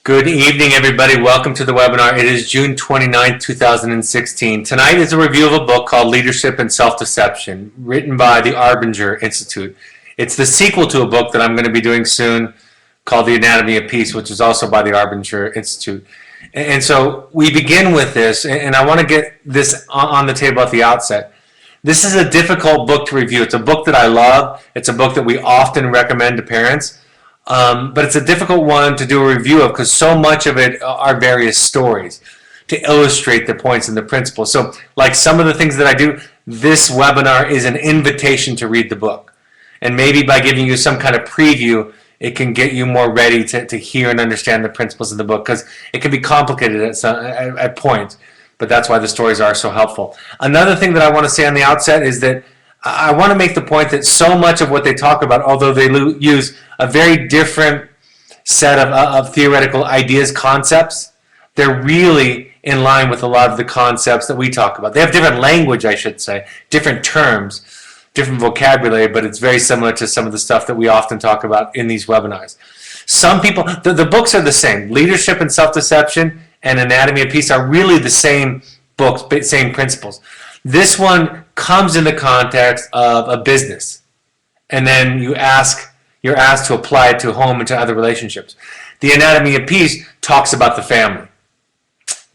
Good evening, everybody. Welcome to the webinar. It is June 29th, 2016. Tonight is a review of a book called Leadership and Self-Deception, written by the Arbinger Institute. It's the sequel to a book that I'm going to be doing soon called The Anatomy of Peace, which is also by the Arbinger Institute. And so we begin with this, and I want to get this on the table at the outset. This is a difficult book to review. It's a book that I love. It's a book that we often recommend to parents. But it's a difficult one to do a review of because so much of it are various stories to illustrate the points and the principles. So like some of the things that I do, this webinar is an invitation to read the book. And maybe by giving you some kind of preview, it can get you more ready to hear and understand the principles of the book because it can be complicated at points. But that's why the stories are so helpful. Another thing that I want to say on the outset is that I want to make the point that so much of what they talk about, although they use a very different set of theoretical ideas, concepts, they're really in line with a lot of the concepts that we talk about. They have different language, I should say, different terms, different vocabulary, but it's very similar to some of the stuff that we often talk about in these webinars. Some people, the books are the same. Leadership and Self-Deception and Anatomy of Peace are really the same books, same principles. This one comes in the context of a business, and then you're asked to apply it to home and to other relationships. The Anatomy of Peace talks about the family.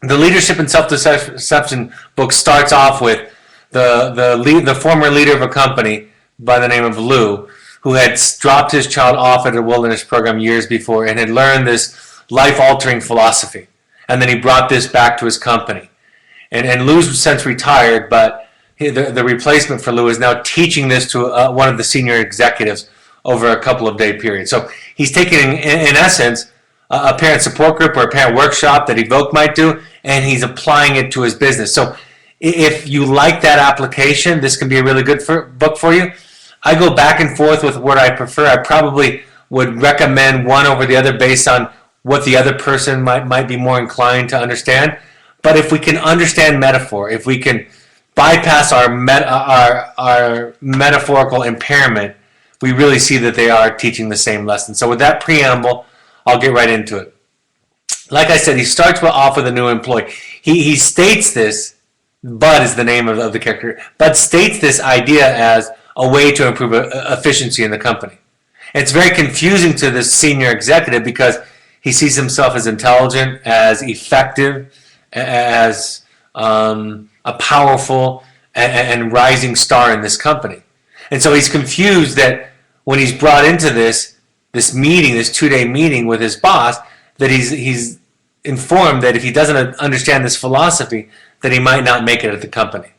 The Leadership and Self-Deception book starts off with the former leader of a company by the name of Lou, who had dropped his child off at a wilderness program years before and had learned this life-altering philosophy. And then he brought this back to his company. And Lou's since retired, but the replacement for Lou is now teaching this to one of the senior executives over a couple of day period. So he's taking, in essence, a parent support group or a parent workshop that Evoke might do, and he's applying it to his business. So if you like that application, this can be a really good book for you. I go back and forth with what I prefer. I probably would recommend one over the other based on what the other person might be more inclined to understand. But if we can understand metaphor, if we can bypass our metaphorical impairment, we really see that they are teaching the same lesson. So with that preamble, I'll get right into it. Like I said, he starts off with a new employee. He states this, Bud is the name of the character. Bud states this idea as a way to improve efficiency in the company. And it's very confusing to this senior executive because he sees himself as intelligent, as effective, as a powerful and rising star in this company. And so he's confused that when he's brought into this meeting, this 2-day meeting with his boss, that he's informed that if he doesn't understand this philosophy, that he might not make it at the company.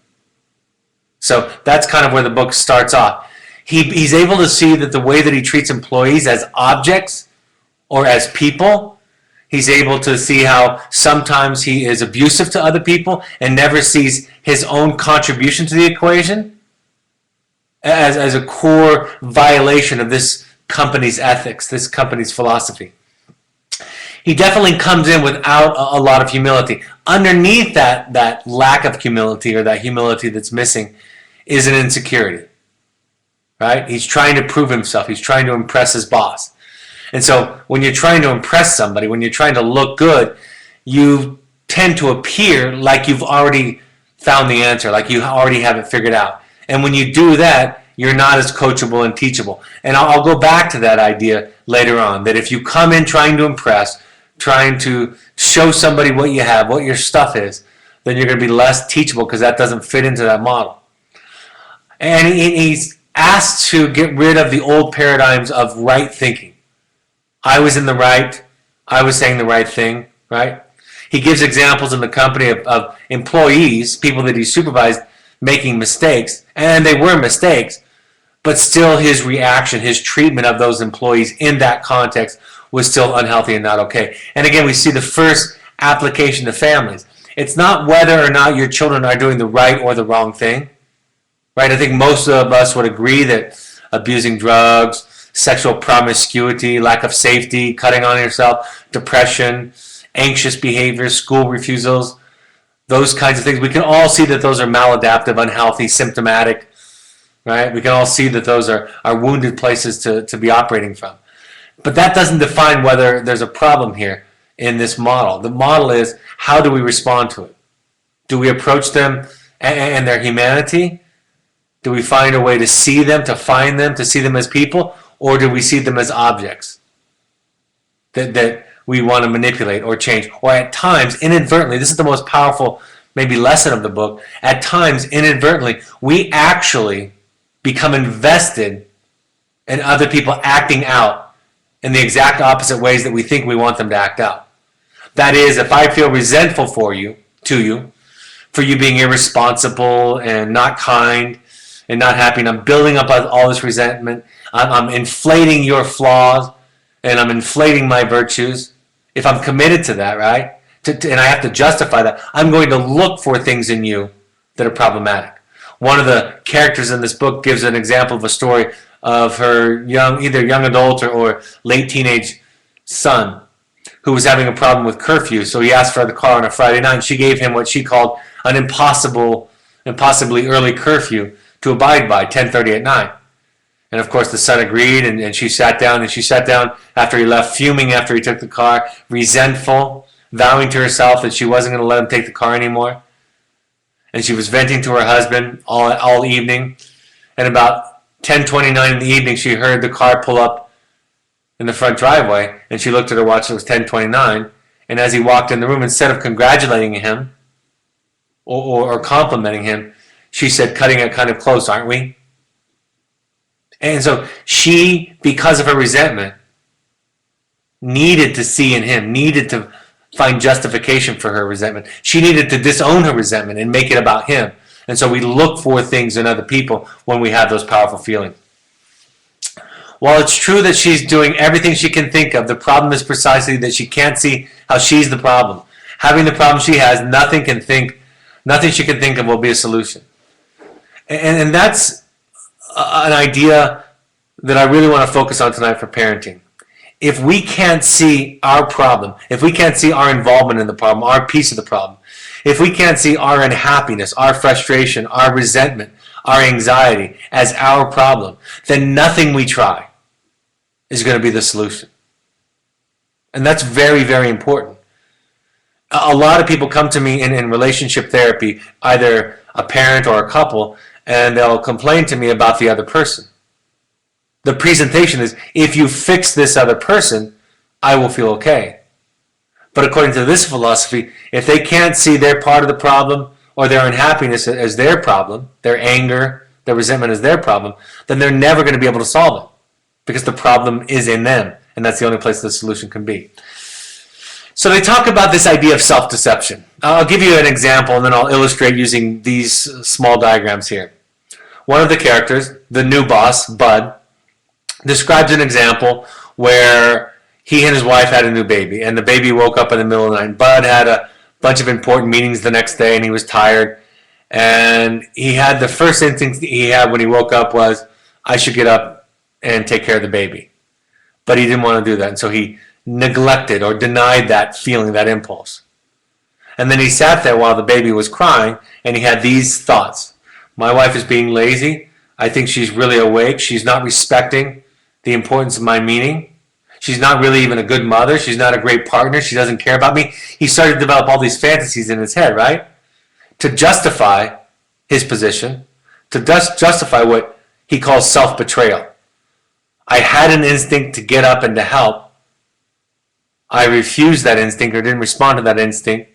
So that's kind of where the book starts off. He's able to see that the way that he treats employees as objects or as people, he's able to see how sometimes he is abusive to other people and never sees his own contribution to the equation as a core violation of this company's ethics, this company's philosophy. He definitely comes in without a lot of humility. Underneath that lack of humility or that humility that's missing is an insecurity. Right? He's trying to prove himself. He's trying to impress his boss. And so when you're trying to impress somebody, when you're trying to look good, you tend to appear like you've already found the answer, like you already have it figured out. And when you do that, you're not as coachable and teachable. And I'll go back to that idea later on, that if you come in trying to impress, trying to show somebody what you have, what your stuff is, then you're going to be less teachable because that doesn't fit into that model. And he's asked to get rid of the old paradigms of right thinking. I was in the right, I was saying the right thing, right? He gives examples in the company of employees, people that he supervised, making mistakes, and they were mistakes, but still his reaction, his treatment of those employees in that context was still unhealthy and not okay. And again, we see the first application to families. It's not whether or not your children are doing the right or the wrong thing, right? I think most of us would agree that abusing drugs, sexual promiscuity, lack of safety, cutting on yourself, depression, anxious behaviors, school refusals, those kinds of things. We can all see that those are maladaptive, unhealthy, symptomatic, right? We can all see that those are wounded places to be operating from. But that doesn't define whether there's a problem here. in this model. The model is, how do we respond to it? Do we approach them and their humanity? Do we find a way to see them, to find them, to see them as people? Or do we see them as objects that we want to manipulate or change? Or at times, inadvertently, this is the most powerful maybe lesson of the book, at times, inadvertently, we actually become invested in other people acting out in the exact opposite ways that we think we want them to act out. That is, if I feel resentful for you, for you being irresponsible and not kind and not happy, and I'm building up all this resentment, I'm inflating your flaws, and I'm inflating my virtues. If I'm committed to that, right, and I have to justify that, I'm going to look for things in you that are problematic. One of the characters in this book gives an example of a story of her either young adult or late teenage son who was having a problem with curfew. So he asked for the car on a Friday night, and she gave him what she called an impossibly early curfew to abide by, 10:30 at night. And of course the son agreed, and she sat down, after he left, fuming after he took the car, resentful, vowing to herself that she wasn't going to let him take the car anymore. And she was venting to her husband all evening. And about 10:29 in the evening, she heard the car pull up in the front driveway, and she looked at her watch. It was 10:29. And as he walked in the room, instead of congratulating him or complimenting him, she said, "Cutting it kind of close, aren't we?" And so she, because of her resentment, needed to see in him, needed to find justification for her resentment. She needed to disown her resentment and make it about him. And so we look for things in other people when we have those powerful feelings. While it's true that she's doing everything she can think of, the problem is precisely that she can't see how she's the problem. Having the problem she has, nothing she can think of will be a solution. And that's an idea that I really want to focus on tonight for parenting. If we can't see our problem, if we can't see our involvement in the problem, our piece of the problem, if we can't see our unhappiness, our frustration, our resentment, our anxiety as our problem, then nothing we try is going to be the solution. And that's very, very important. A lot of people come to me in relationship therapy, either a parent or a couple, and they'll complain to me about the other person. The presentation is, if you fix this other person, I will feel okay. But according to this philosophy, if they can't see their part of the problem or their unhappiness as their problem, their anger, their resentment as their problem, then they're never going to be able to solve it because the problem is in them, and that's the only place the solution can be. So they talk about this idea of self-deception. I'll give you an example, and then I'll illustrate using these small diagrams here. One of the characters, the new boss, Bud, describes an example where he and his wife had a new baby, and the baby woke up in the middle of the night. Bud had a bunch of important meetings the next day, and he was tired, and he had the first instinct he had when he woke up was, I should get up and take care of the baby. But he didn't want to do that, and so he neglected or denied that feeling, that impulse. And then he sat there while the baby was crying, and he had these thoughts. My wife is being lazy. I think she's really awake. She's not respecting the importance of my meeting. She's not really even a good mother. She's not a great partner. She doesn't care about me. He started to develop all these fantasies in his head, right? To justify his position, to justify what he calls self-betrayal. I had an instinct to get up and to help. I refused that instinct or didn't respond to that instinct.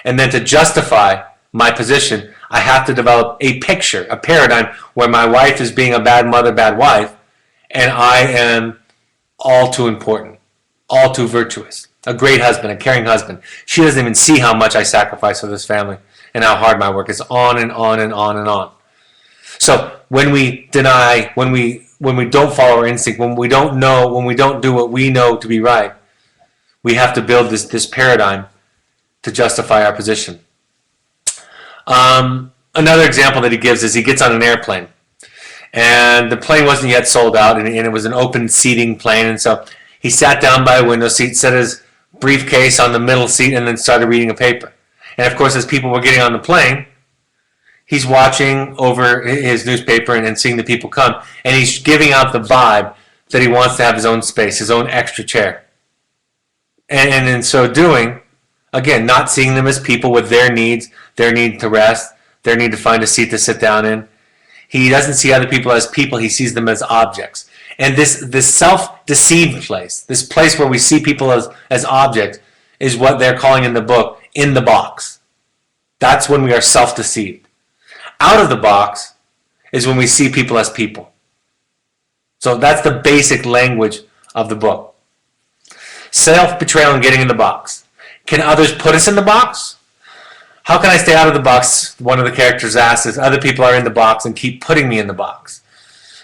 And then to justify my position, I have to develop a picture, a paradigm where my wife is being a bad mother, bad wife, and I am all too important, all too virtuous, a great husband, a caring husband. She doesn't even see how much I sacrifice for this family and how hard my work is, on and on and on and on. So when we deny, when we don't follow our instinct, when we don't know, when we don't do what we know to be right, we have to build this paradigm to justify our position. Another example that he gives is he gets on an airplane, and the plane wasn't yet sold out, and it was an open seating plane, and so he sat down by a window seat, set his briefcase on the middle seat, and then started reading a paper. And of course, as people were getting on the plane, he's watching over his newspaper and seeing the people come, and he's giving out the vibe that he wants to have his own space, his own extra chair. And in so doing, again, not seeing them as people with their needs, their need to rest, their need to find a seat to sit down in. He doesn't see other people as people, he sees them as objects. And this self-deceived place, this place where we see people as objects, is what they're calling in the book, in the box. That's when we are self-deceived. Out of the box is when we see people as people. So that's the basic language of the book. Self-betrayal and getting in the box. Can others put us in the box? How can I stay out of the box? One of the characters asks is, other people are in the box and keep putting me in the box.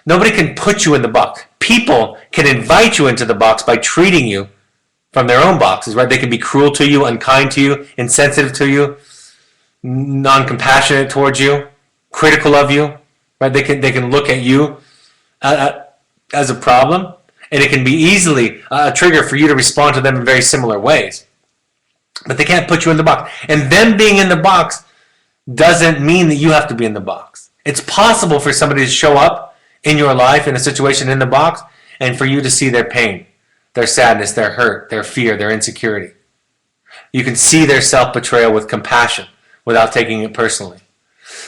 Nobody can put you in the box. People can invite you into the box by treating you from their own boxes, right? They can be cruel to you, unkind to you, insensitive to you, non-compassionate towards you, critical of you, right? They can look at you as a problem, and it can be easily a trigger for you to respond to them in very similar ways. But they can't put you in the box. And them being in the box doesn't mean that you have to be in the box. It's possible for somebody to show up in your life in a situation in the box and for you to see their pain, their sadness, their hurt, their fear, their insecurity. You can see their self-betrayal with compassion without taking it personally.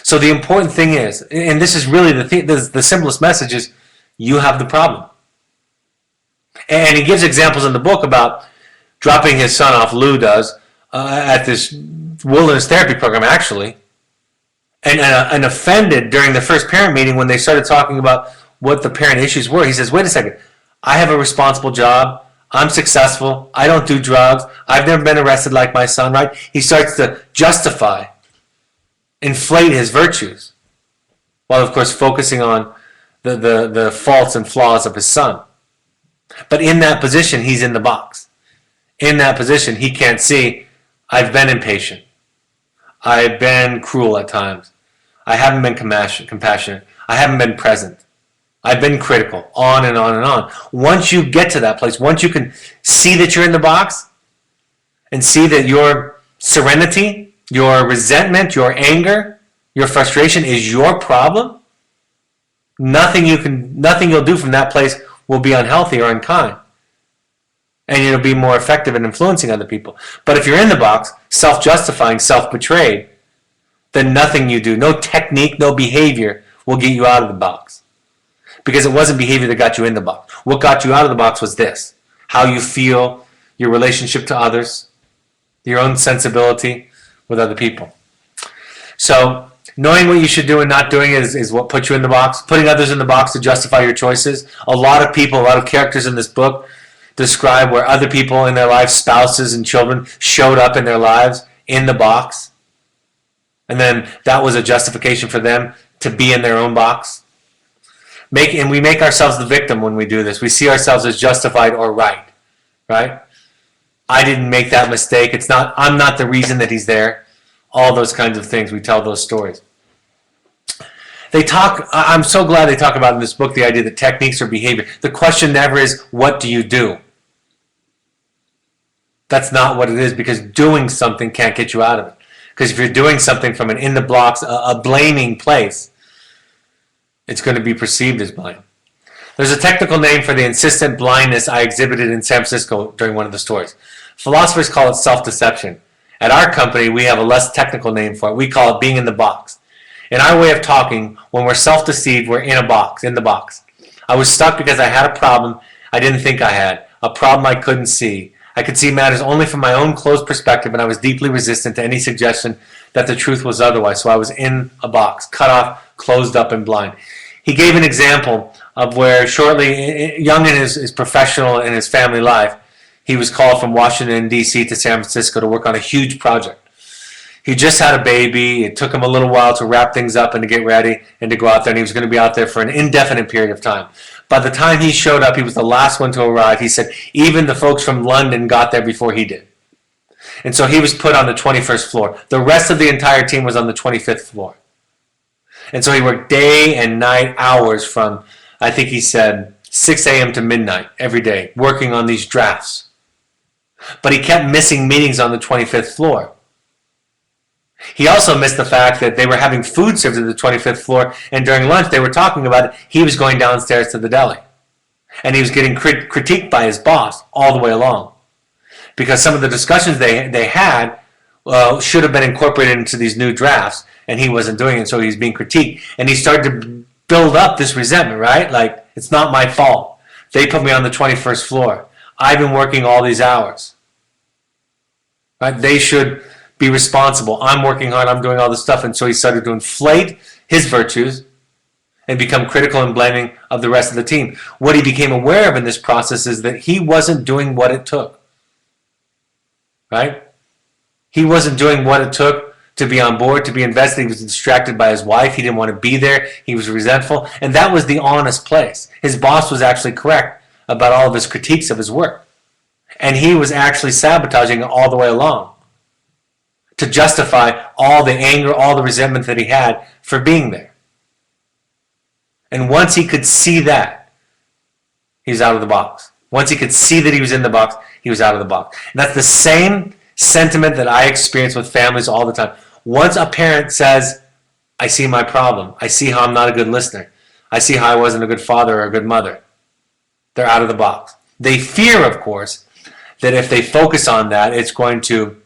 So the important thing is, and this is really the simplest message, is you have the problem. And he gives examples in the book about dropping his son off, Lou does, at this wilderness therapy program, actually, and offended during the first parent meeting when they started talking about what the parent issues were. He says, wait a second, I have a responsible job, I'm successful, I don't do drugs, I've never been arrested like my son, right? He starts to justify, inflate his virtues, while of course focusing on the faults and flaws of his son. But in that position, he's in the box. In that position, he can't see, I've been impatient. I've been cruel at times. I haven't been compassionate. I haven't been present. I've been critical, on and on and on. Once you get to that place, once you can see that you're in the box and see that your serenity, your resentment, your anger, your frustration is your problem, nothing you'll do from that place will be unhealthy or unkind. And you'll be more effective in influencing other people. But if you're in the box, self-justifying, self-betrayed, then nothing you do, no technique, no behavior will get you out of the box. Because it wasn't behavior that got you in the box. What got you out of the box was this: how you feel, your relationship to others, your own sensibility with other people. So knowing what you should do and not doing is what puts you in the box. Putting others in the box to justify your choices. A lot of people, a lot of characters in this book describe where other people in their lives, spouses and children, showed up in their lives in the box. And then that was a justification for them to be in their own box. And we make ourselves the victim when we do this. We see ourselves as justified or right? I didn't make that mistake. I'm not the reason that he's there. All those kinds of things. We tell those stories. I'm so glad they talk about in this book the idea that techniques are behavior. The question never is, what do you do? That's not what it is, because doing something can't get you out of it. Because if you're doing something from an in the blocks, a blaming place, it's going to be perceived as blame. There's a technical name for the insistent blindness I exhibited in San Francisco during one of the stories. Philosophers call it self-deception. At our company, we have a less technical name for it. We call it being in the box. In our way of talking, when we're self-deceived, we're in the box. I was stuck because I had a problem I didn't think I had, a problem I couldn't see. I could see matters only from my own closed perspective, and I was deeply resistant to any suggestion that the truth was otherwise. So I was in a box, cut off, closed up, and blind. He gave an example of where shortly, young in his professional and his family life, he was called from Washington, D.C. to San Francisco to work on a huge project. He just had a baby. It took him a little while to wrap things up and to get ready and to go out there, and he was going to be out there for an indefinite period of time. By the time he showed up, he was the last one to arrive. He said even the folks from London got there before he did. And so he was put on the 21st floor. The rest of the entire team was on the 25th floor. And so he worked day and night, hours from, I think he said, 6 a.m. to midnight every day, working on these drafts. But he kept missing meetings on the 25th floor. He also missed the fact that they were having food served at the 25th floor, and during lunch they were talking about it. He was going downstairs to the deli. And he was getting critiqued by his boss all the way along. because some of the discussions they had should have been incorporated into these new drafts, and he wasn't doing it, so he's being critiqued. And he started to build up this resentment, right? Like, it's not my fault. They put me on the 21st floor. I've been working all these hours. Right? They should be responsible. I'm working hard. I'm doing all this stuff. And so he started to inflate his virtues and become critical and blaming of the rest of the team. What he became aware of in this process is that he wasn't doing what it took. Right? He wasn't doing what it took to be on board, to be invested. He was distracted by his wife. He didn't want to be there. He was resentful. And that was the honest place. His boss was actually correct about all of his critiques of his work. And he was actually sabotaging it all the way along to justify all the anger, all the resentment that he had for being there. And once he could see that, he was out of the box. Once he could see that he was in the box, he was out of the box. And that's the same sentiment that I experience with families all the time. Once a parent says, I see my problem. I see how I'm not a good listener. I see how I wasn't a good father or a good mother. They're out of the box. They fear, of course, that if they focus on that, it's going to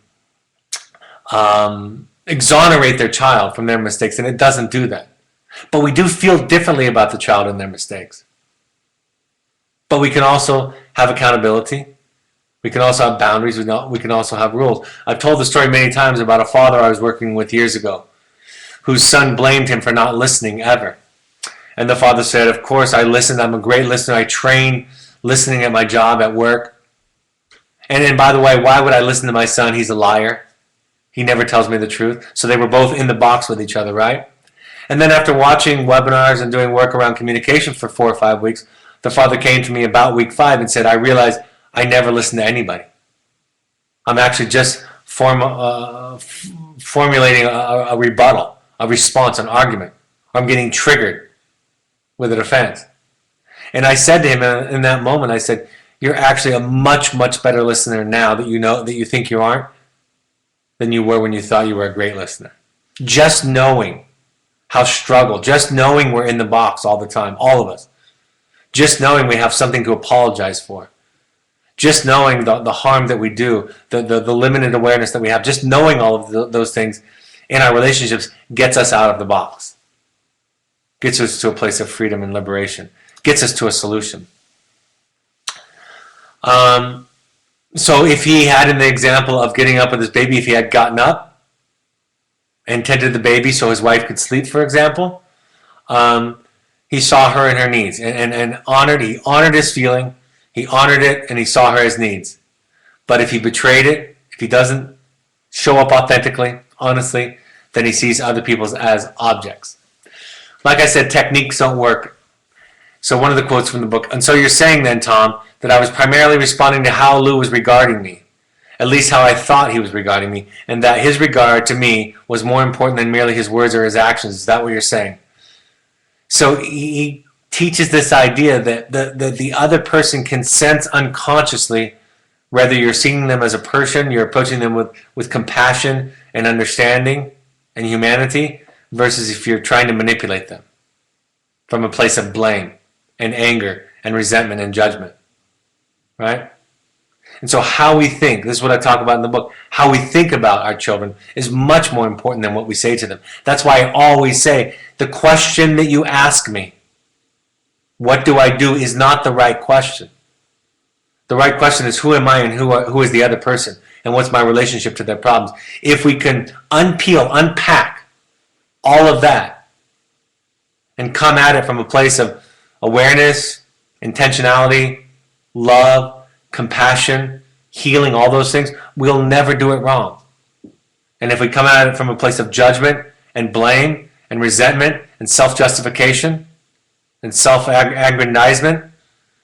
exonerate their child from their mistakes, and it doesn't do that. But we do feel differently about the child and their mistakes. But we can also have accountability. We can also have boundaries. We can also have rules. I've told the story many times about a father I was working with years ago whose son blamed him for not listening ever. And the father said, of course, I listened. I'm a great listener. I train listening at my job at work. And then, by the way, why would I listen to my son? He's a liar. He never tells me the truth. So they were both in the box with each other, right? And then after watching webinars and doing work around communication for 4 or 5 weeks, the father came to me about week 5 and said, I realized I never listen to anybody. I'm actually just formulating a rebuttal, a response, an argument. I'm getting triggered with a defense. And I said to him in that moment, I said, you're actually a much, much better listener now that you know that you think you aren't than you were when you thought you were a great listener. Just knowing how struggle, just knowing we're in the box all the time, all of us. Just knowing we have something to apologize for. Just knowing the harm that we do, the limited awareness that we have, just knowing all of those things in our relationships gets us out of the box. Gets us to a place of freedom and liberation. Gets us to a solution. So if he had in the example of getting up with his baby, if he had gotten up and tended the baby so his wife could sleep, for example, he saw her in her needs and he honored his feeling, he honored it, and he saw her as needs. But if he betrayed it, if he doesn't show up authentically, honestly, then he sees other people as objects. Like I said, techniques don't work. So one of the quotes from the book, and so you're saying then, Tom, that I was primarily responding to how Lou was regarding me, at least how I thought he was regarding me, and that his regard to me was more important than merely his words or his actions. Is that what you're saying? So he teaches this idea that the other person can sense unconsciously whether you're seeing them as a person, you're approaching them with compassion and understanding and humanity, versus if you're trying to manipulate them from a place of blame and anger and resentment and judgment. Right? And so how we think, this is what I talk about in the book, how we think about our children is much more important than what we say to them. That's why I always say, the question that you ask me, what do I do, is not the right question. The right question is, who am I and who is the other person? And what's my relationship to their problems? If we can unpack all of that and come at it from a place of awareness, intentionality, love, compassion, healing, all those things, we'll never do it wrong. And if we come at it from a place of judgment and blame and resentment and self-justification and self-aggrandizement,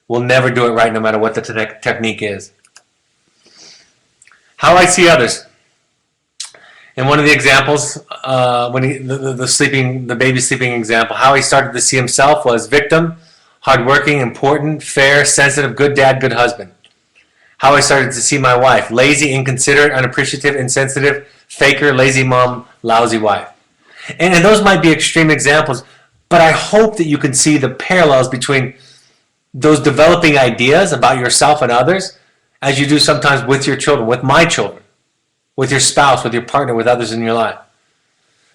we'll never do it right no matter what the technique is. How I see others. In one of the examples, when the baby sleeping example, how he started to see himself was victim, hardworking, important, fair, sensitive, good dad, good husband. How I started to see my wife, lazy, inconsiderate, unappreciative, insensitive, faker, lazy mom, lousy wife. And those might be extreme examples, but I hope that you can see the parallels between those developing ideas about yourself and others as you do sometimes with your children, with my children, with your spouse, with your partner, with others in your life.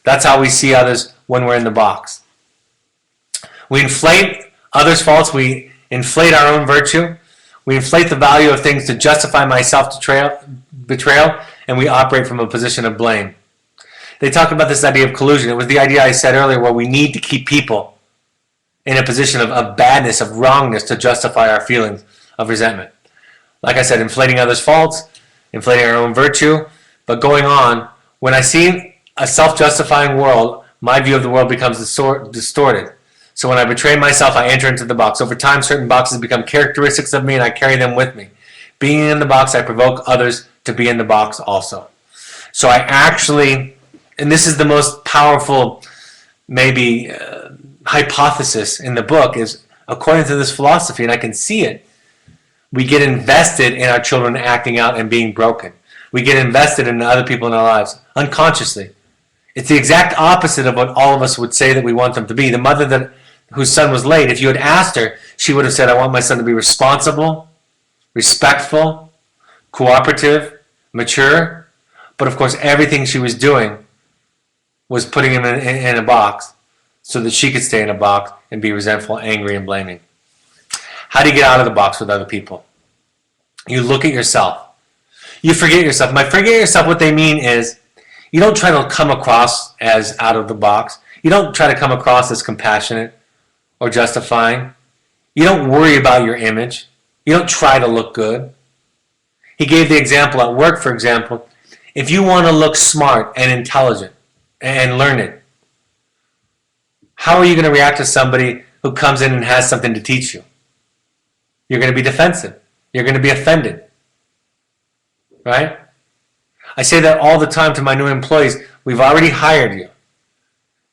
That's how we see others when we're in the box. We inflate others' faults. We inflate our own virtue. We inflate the value of things to justify my self-betrayal, and we operate from a position of blame. They talk about this idea of collusion. It was the idea I said earlier where we need to keep people in a position of badness, of wrongness to justify our feelings of resentment. Like I said, inflating others' faults, inflating our own virtue. But going on, when I see a self-justifying world, my view of the world becomes distorted. So when I betray myself, I enter into the box. Over time, certain boxes become characteristics of me, and I carry them with me. Being in the box, I provoke others to be in the box also. So I actually, and this is the most powerful, maybe, hypothesis in the book, is according to this philosophy, and I can see it, we get invested in our children acting out and being broken. We get invested in other people in our lives, unconsciously. It's the exact opposite of what all of us would say that we want them to be. The mother whose son was late, if you had asked her, she would have said, I want my son to be responsible, respectful, cooperative, mature. But of course, everything she was doing was putting him in a box so that she could stay in a box and be resentful, angry, and blaming. How do you get out of the box with other people? You look at yourself. You forget yourself. By forget yourself, what they mean is you don't try to come across as out of the box. You don't try to come across as compassionate or justifying. You don't worry about your image. You don't try to look good. He gave the example at work, for example. If you want to look smart and intelligent and learned, how are you going to react to somebody who comes in and has something to teach you? You're going to be defensive. You're going to be offended. Right? I say that all the time to my new employees. We've already hired you.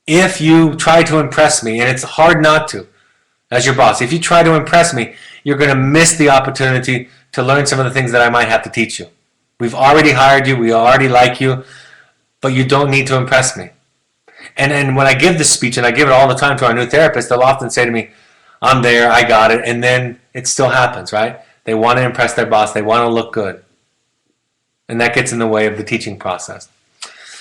If you try to impress me, and it's hard not to, as your boss, if you try to impress me, you're going to miss the opportunity to learn some of the things that I might have to teach you. We've already hired you. We already like you, but you don't need to impress me. And when I give this speech, and I give it all the time to our new therapists, they'll often say to me, I'm there, I got it, and then it still happens, right? They want to impress their boss. They want to look good. And that gets in the way of the teaching process.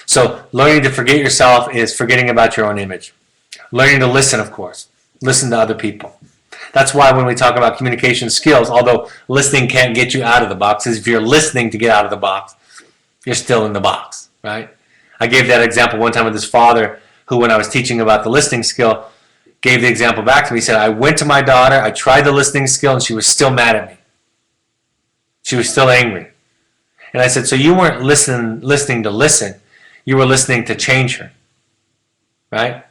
So learning to forget yourself is forgetting about your own image. Learning to listen, of course. Listen to other people. That's why when we talk about communication skills, although listening can't get you out of the box, is if you're listening to get out of the box, you're still in the box, right? I gave that example one time with this father who, when I was teaching about the listening skill, gave the example back to me. He said, I went to my daughter, I tried the listening skill, and she was still mad at me. She was still angry. And I said, so you weren't listening to listen. You were listening to change her, right?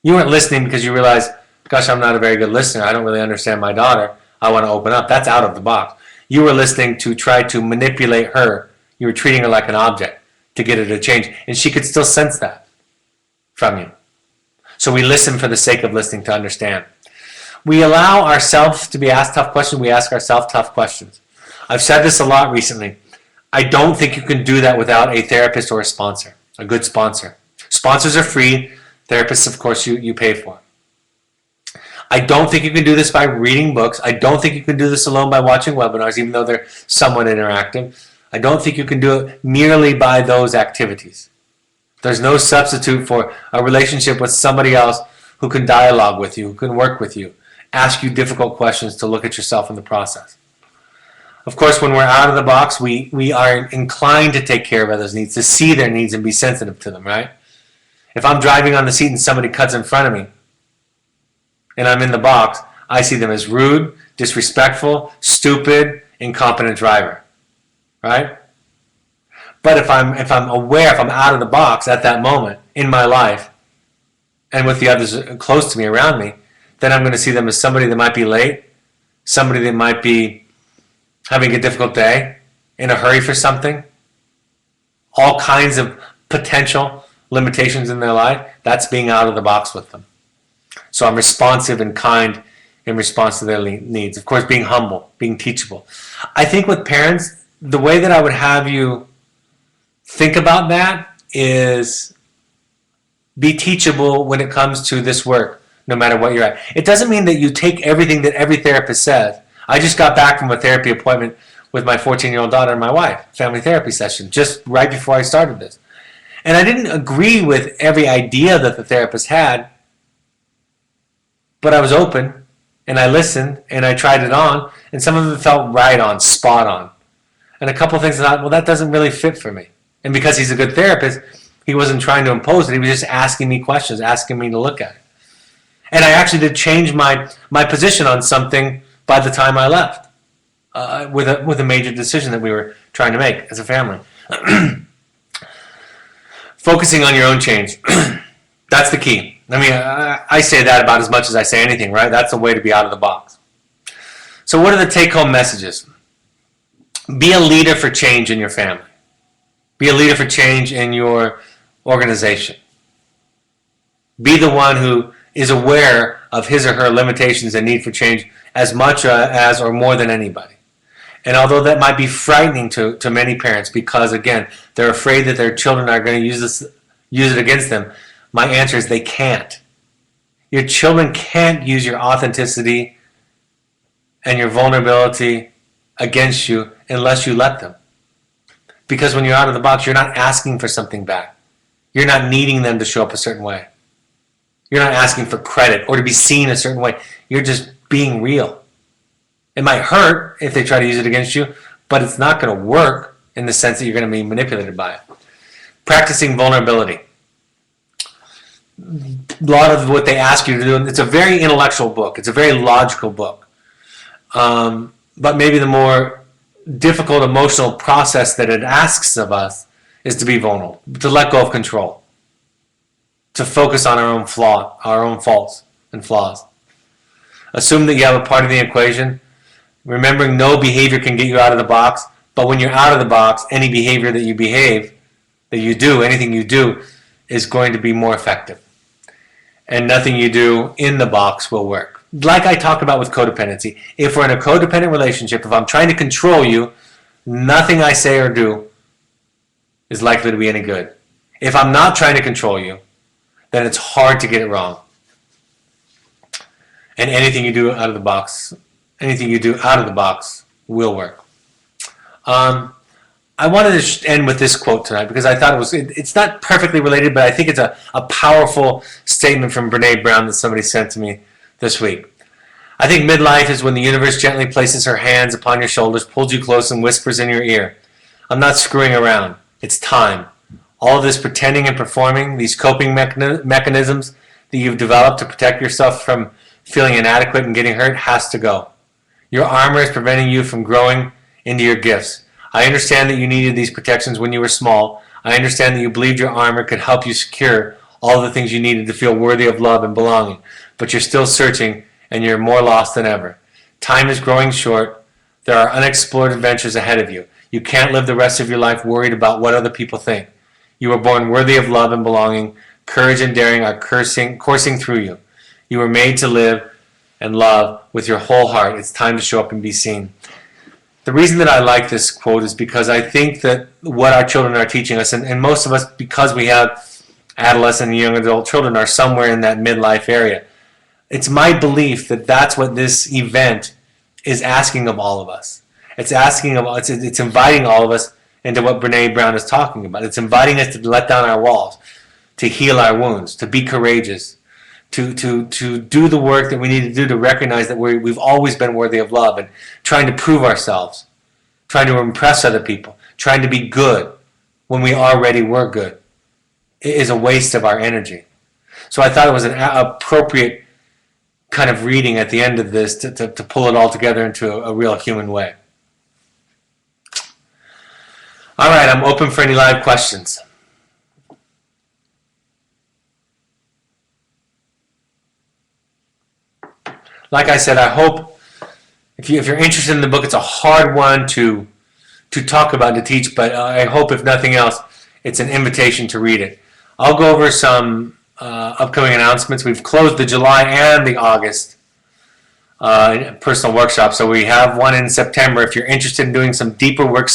You weren't listening because you realized, gosh, I'm not a very good listener. I don't really understand my daughter. I want to open up. That's out of the box. You were listening to try to manipulate her. You were treating her like an object to get her to change. And she could still sense that from you. So we listen for the sake of listening to understand. We allow ourselves to be asked tough questions. We ask ourselves tough questions. I've said this a lot recently. I don't think you can do that without a therapist or a sponsor, a good sponsor. Sponsors are free. Therapists, of course, you pay for. I don't think you can do this by reading books. I don't think you can do this alone by watching webinars, even though they're somewhat interactive. I don't think you can do it merely by those activities. There's no substitute for a relationship with somebody else who can dialogue with you, who can work with you, ask you difficult questions to look at yourself in the process. Of course, when we're out of the box, we are inclined to take care of others' needs, to see their needs and be sensitive to them, right? If I'm driving on the seat and somebody cuts in front of me, and I'm in the box, I see them as rude, disrespectful, stupid, incompetent driver, right? But if I'm aware, if I'm out of the box at that moment in my life, and with the others close to me, around me, then I'm going to see them as somebody that might be late, somebody that might be having a difficult day, in a hurry for something, all kinds of potential limitations in their life. That's being out of the box with them. So I'm responsive and kind in response to their needs. Of course, being humble, being teachable. I think with parents, the way that I would have you think about that is be teachable when it comes to this work, no matter what you're at. It doesn't mean that you take everything that every therapist says. I just got back from a therapy appointment with my 14-year-old daughter and my wife, family therapy session, just right before I started this. And I didn't agree with every idea that the therapist had, but I was open and I listened and I tried it on, and some of it felt right on, spot on. And a couple of things I thought, well, that doesn't really fit for me. And because he's a good therapist, he wasn't trying to impose it. He was just asking me questions, asking me to look at it. And I actually did change my position on something by the time I left, with a major decision that we were trying to make as a family. Focusing on your own change. That's the key. I mean, I say that about as much as I say anything, right? That's a way to be out of the box. So what are the take-home messages? Be a leader for change in your family. Be a leader for change in your organization. Be the one who is aware of his or her limitations and need for change as much as or more than anybody. And although that might be frightening to many parents because, again, they're afraid that their children are going to use it against them, my answer is they can't. Your children can't use your authenticity and your vulnerability against you unless you let them. Because when you're out of the box, you're not asking for something back. You're not needing them to show up a certain way. You're not asking for credit or to be seen a certain way. You're just being real. It might hurt if they try to use it against you, but it's not going to work in the sense that you're going to be manipulated by it. Practicing vulnerability. A lot of what they ask you to do, it's a very intellectual book. It's a very logical book. But maybe the more difficult emotional process that it asks of us is to be vulnerable, to let go of control, to focus on our own faults and flaws. Assume that you have a part of the equation. Remembering no behavior can get you out of the box, but when you're out of the box, any behavior that you do, anything you do, is going to be more effective. And nothing you do in the box will work. Like I talked about with codependency, if we're in a codependent relationship, if I'm trying to control you, nothing I say or do is likely to be any good. If I'm not trying to control you, then it's hard to get it wrong. And anything you do out of the box will work. I wanted to end with this quote tonight because I thought it's not perfectly related, but I think it's a powerful statement from Brene Brown that somebody sent to me this week. I think midlife is when the universe gently places her hands upon your shoulders, pulls you close, and whispers in your ear, I'm not screwing around. It's time. All of this pretending and performing, these coping mechanisms that you've developed to protect yourself from feeling inadequate and getting hurt has to go. Your armor is preventing you from growing into your gifts. I understand that you needed these protections when you were small. I understand that you believed your armor could help you secure all the things you needed to feel worthy of love and belonging. But you're still searching, and you're more lost than ever. Time is growing short. There are unexplored adventures ahead of you. You can't live the rest of your life worried about what other people think. You were born worthy of love and belonging. Courage and daring are coursing through you. You were made to live and love with your whole heart. It's time to show up and be seen. The reason that I like this quote is because I think that what our children are teaching us, and most of us, because we have adolescent and young adult children, are somewhere in that midlife area. It's my belief that that's what this event is asking of all of us. It's inviting all of us into what Brene Brown is talking about. It's inviting us to let down our walls, to heal our wounds, to be courageous, to do the work that we need to do to recognize that we've always been worthy of love, and trying to prove ourselves, trying to impress other people, trying to be good when we already were good. It is a waste of our energy. So I thought it was an appropriate kind of reading at the end of this to pull it all together into a real human way. All right, I'm open for any live questions. Like I said, I hope if you're interested in the book, it's a hard one to talk about, to teach, but I hope, if nothing else, it's an invitation to read it. I'll go over some upcoming announcements. We've closed the July and the August personal workshops, so we have one in September. If you're interested in doing some deeper work,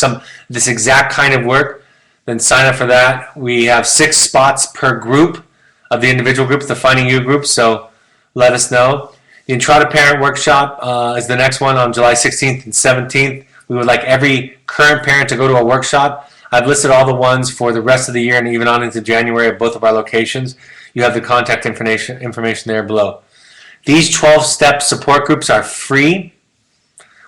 this exact kind of work, then sign up for that. We have 6 spots per group of the individual groups, the Finding You group, so let us know. The Intro to Parent workshop is the next one on July 16th and 17th. We would like every current parent to go to a workshop. I've listed all the ones for the rest of the year and even on into January at both of our locations. You have the contact information there below. These 12-step support groups are free.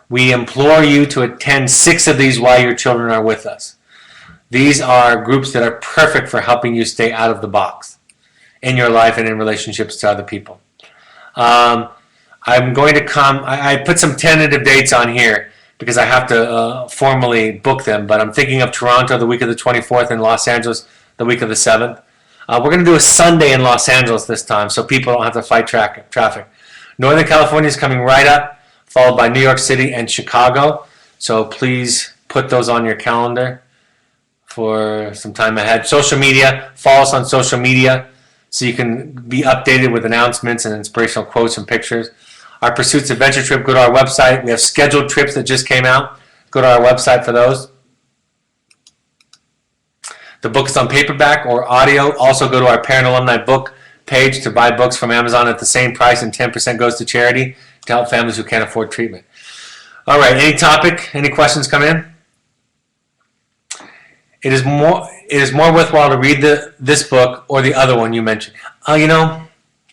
We implore you to attend 6 of these while your children are with us. These are groups that are perfect for helping you stay out of the box in your life and in relationships to other people. I'm going to come, I put some tentative dates on here because I have to formally book them, but I'm thinking of Toronto the week of the 24th and Los Angeles the week of the 7th. We're going to do a Sunday in Los Angeles this time so people don't have to fight traffic. Northern California is coming right up, followed by New York City and Chicago. So please put those on your calendar for some time ahead. Social media, follow us on social media so you can be updated with announcements and inspirational quotes and pictures. Our Pursuits Adventure Trip, go to our website. We have scheduled trips that just came out. Go to our website for those. The book is on paperback or audio. Also go to our Parent Alumni book page to buy books from Amazon at the same price, and 10% goes to charity to help families who can't afford treatment. All right, any topic, any questions come in? It is more worthwhile to read this book or the other one you mentioned.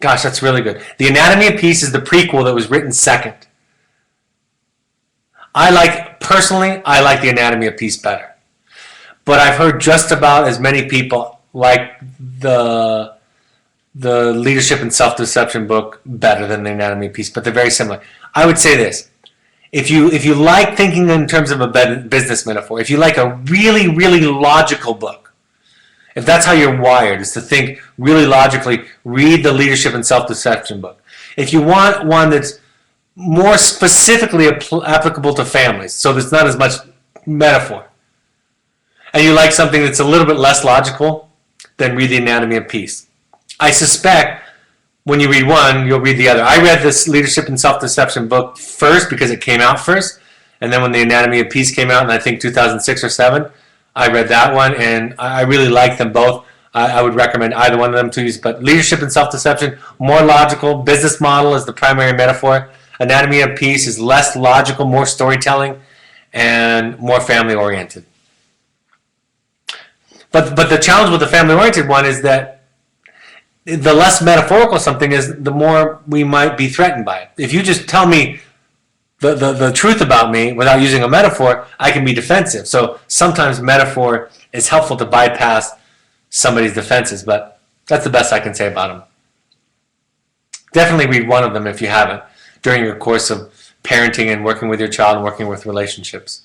Gosh, that's really good. The Anatomy of Peace is the prequel that was written second. Personally, I like The Anatomy of Peace better. But I've heard just about as many people like the Leadership and Self-Deception book better than The Anatomy of Peace, but they're very similar. I would say this. If you like thinking in terms of a business metaphor, if you like a really, really logical book, if that's how you're wired, is to think really logically, read the Leadership and Self-Deception book. If you want one that's more specifically applicable to families, so there's not as much metaphor, and you like something that's a little bit less logical, then read The Anatomy of Peace. I suspect when you read one, you'll read the other. I read this Leadership and Self-Deception book first because it came out first, and then when The Anatomy of Peace came out in I think 2006 or 7, I read that one, and I really like them both. I would recommend either one of them to use, but Leadership and Self-Deception, more logical. Business model is the primary metaphor. Anatomy of Peace is less logical, more storytelling, and more family-oriented. But the challenge with the family-oriented one is that the less metaphorical something is, the more we might be threatened by it. If you just tell me the truth about me without using a metaphor, I can be defensive. So sometimes metaphor is helpful to bypass somebody's defenses, but that's the best I can say about them. Definitely read one of them if you haven't during your course of parenting and working with your child and working with relationships.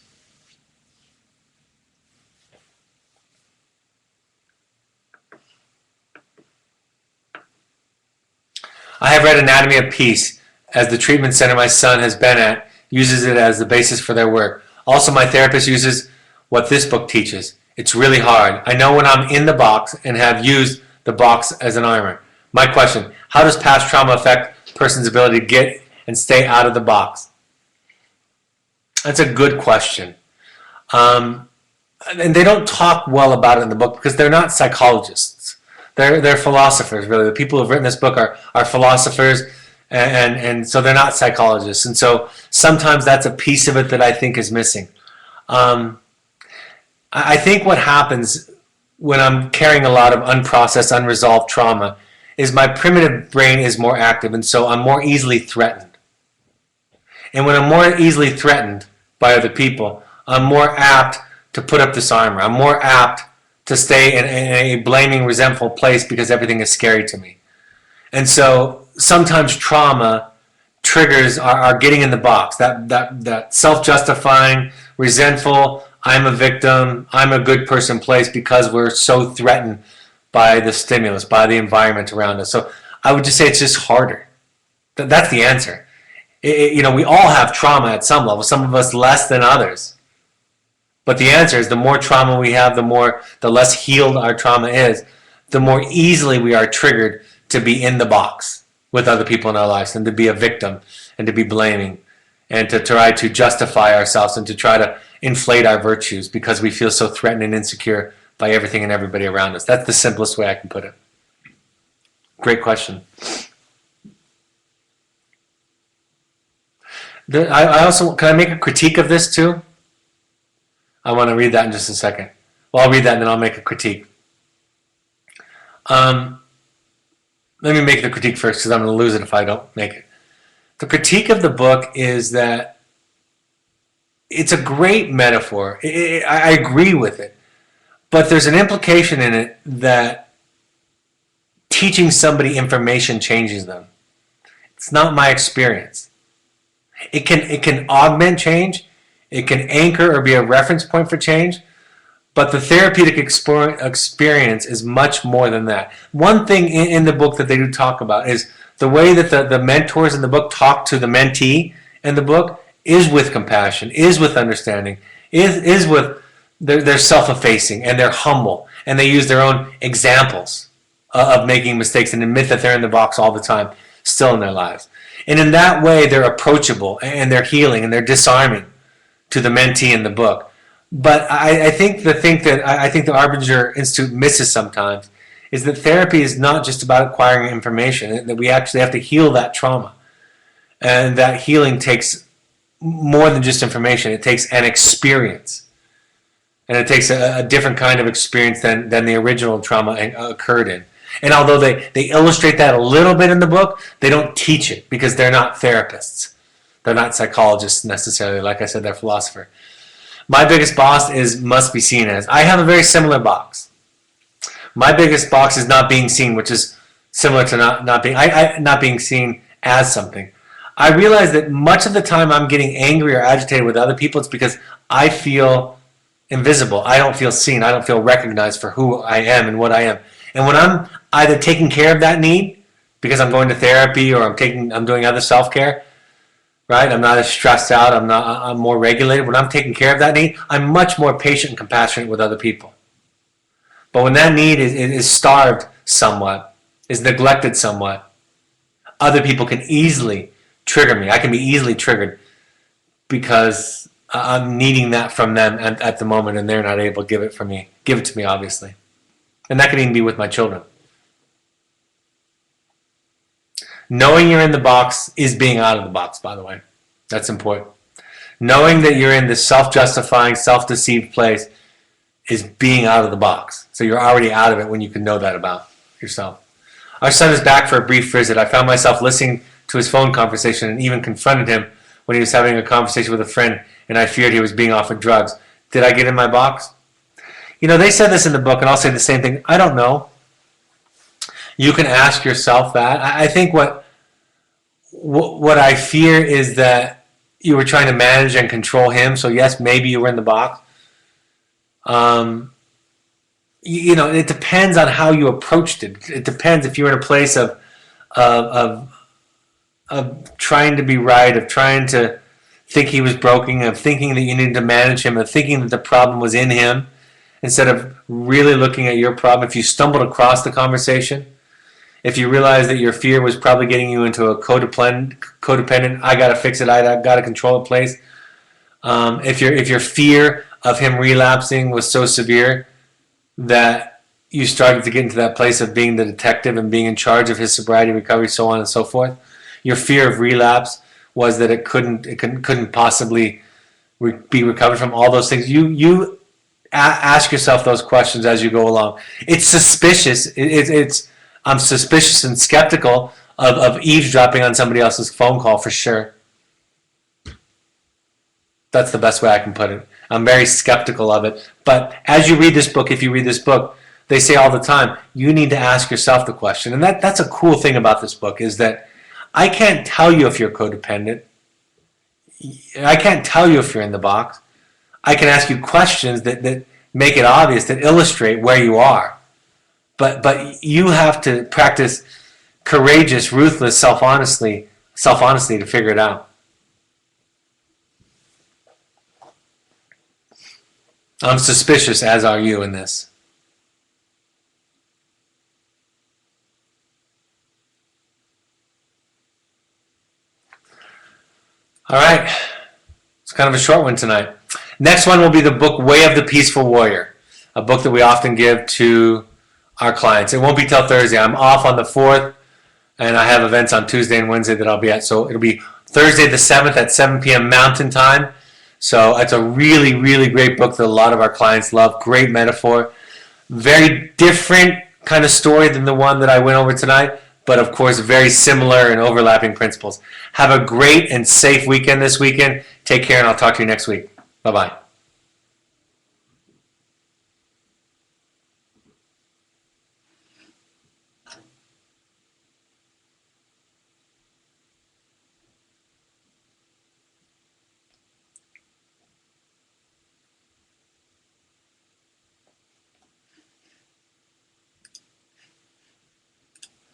I have read Anatomy of Peace, as the treatment center my son has been at uses it as the basis for their work. Also, my therapist uses what this book teaches. It's really hard. I know when I'm in the box and have used the box as an armor. My question, how does past trauma affect a person's ability to get and stay out of the box? That's a good question. And they don't talk well about it in the book because they're not psychologists. They're philosophers, really. The people who have written this book are philosophers, and so they're not psychologists. And so sometimes that's a piece of it that I think is missing. I think what happens when I'm carrying a lot of unprocessed, unresolved trauma is my primitive brain is more active, and so I'm more easily threatened. And when I'm more easily threatened by other people, I'm more apt to put up this armor. I'm more apt to stay in a blaming, resentful place because everything is scary to me. And so sometimes trauma triggers our getting in the box, that self-justifying, resentful, I'm a victim, I'm a good person place because we're so threatened by the stimulus, by the environment around us. So I would just say it's just harder. That's the answer. We all have trauma at some level, some of us less than others. But the answer is the more trauma we have, the less healed our trauma is, the more easily we are triggered to be in the box with other people in our lives and to be a victim and to be blaming and to try to justify ourselves and to try to inflate our virtues because we feel so threatened and insecure by everything and everybody around us. That's the simplest way I can put it. Great question. I also, can I make a critique of this too? I want to read that in just a second. Well, I'll read that and then I'll make a critique. Let me make the critique first because I'm going to lose it if I don't make it. The critique of the book is that it's a great metaphor. I agree with it. But there's an implication in it that teaching somebody information changes them. It's not my experience. It can augment change. It can anchor or be a reference point for change. But the therapeutic experience is much more than that. One thing in the book that they do talk about is the way that the mentors in the book talk to the mentee in the book is with compassion, is with understanding, is with they're self-effacing and they're humble and they use their own examples of making mistakes and admit that they're in the box all the time, still in their lives. And in that way, they're approachable and they're healing and they're disarming to the mentee in the book. But I think the Arbinger Institute misses sometimes is that therapy is not just about acquiring information, that we actually have to heal that trauma. And that healing takes more than just information. It takes an experience. And it takes a different kind of experience than the original trauma occurred in. And although they illustrate that a little bit in the book, they don't teach it because they're not therapists. They're not psychologists necessarily. Like I said, they're philosophers. My biggest box must be seen as. I have a very similar box. My biggest box is not being seen, which is similar to not being seen as something. I realize that much of the time I'm getting angry or agitated with other people, it's because I feel invisible. I don't feel seen. I don't feel recognized for who I am and what I am. And when I'm either taking care of that need because I'm going to therapy or I'm doing other self-care, right? I'm not as stressed out. I'm more regulated. When I'm taking care of that need, I'm much more patient and compassionate with other people. But when that need is starved somewhat, is neglected somewhat, other people can easily trigger me. I can be easily triggered because I'm needing that from them at the moment, and they're not able to give it to me, obviously. And that can even be with my children. Knowing you're in the box is being out of the box, by the way. That's important. Knowing that you're in this self-justifying, self-deceived place is being out of the box. So you're already out of it when you can know that about yourself. Our son is back for a brief visit. I found myself listening to his phone conversation and even confronted him when he was having a conversation with a friend and I feared he was being offered drugs. Did I get in my box? You know, they said this in the book, and I'll say the same thing. I don't know. You can ask yourself that. I think what I fear is that you were trying to manage and control him. So yes, maybe you were in the box. You know, it depends on how you approached it. It depends if you're in a place of trying to be right, of trying to think he was broken, of thinking that you needed to manage him, of thinking that the problem was in him, instead of really looking at your problem. If you stumbled across the conversation, if you realize that your fear was probably getting you into a codependent, I gotta fix it, I gotta control it place. If your fear of him relapsing was so severe that you started to get into that place of being the detective and being in charge of his sobriety, recovery, so on and so forth. Your fear of relapse was that it couldn't possibly be recovered from all those things. You ask yourself those questions as you go along. It's suspicious. I'm suspicious and skeptical of eavesdropping on somebody else's phone call for sure. That's the best way I can put it. I'm very skeptical of it. But as you read this book, if you read this book, they say all the time, you need to ask yourself the question. And that's a cool thing about this book, is that I can't tell you if you're codependent. I can't tell you if you're in the box. I can ask you questions that make it obvious, that illustrate where you are. But you have to practice courageous, ruthless self-honesty to figure it out. I'm suspicious, as are you, in this. All right. It's kind of a short one tonight. Next one will be the book Way of the Peaceful Warrior, a book that we often give to our clients. It won't be till Thursday. I'm off on the 4th, and I have events on Tuesday and Wednesday that I'll be at. So it'll be Thursday the 7th at 7 p.m. Mountain Time. So it's a really, really great book that a lot of our clients love. Great metaphor. Very different kind of story than the one that I went over tonight, but of course very similar and overlapping principles. Have a great and safe weekend this weekend. Take care, and I'll talk to you next week. Bye-bye.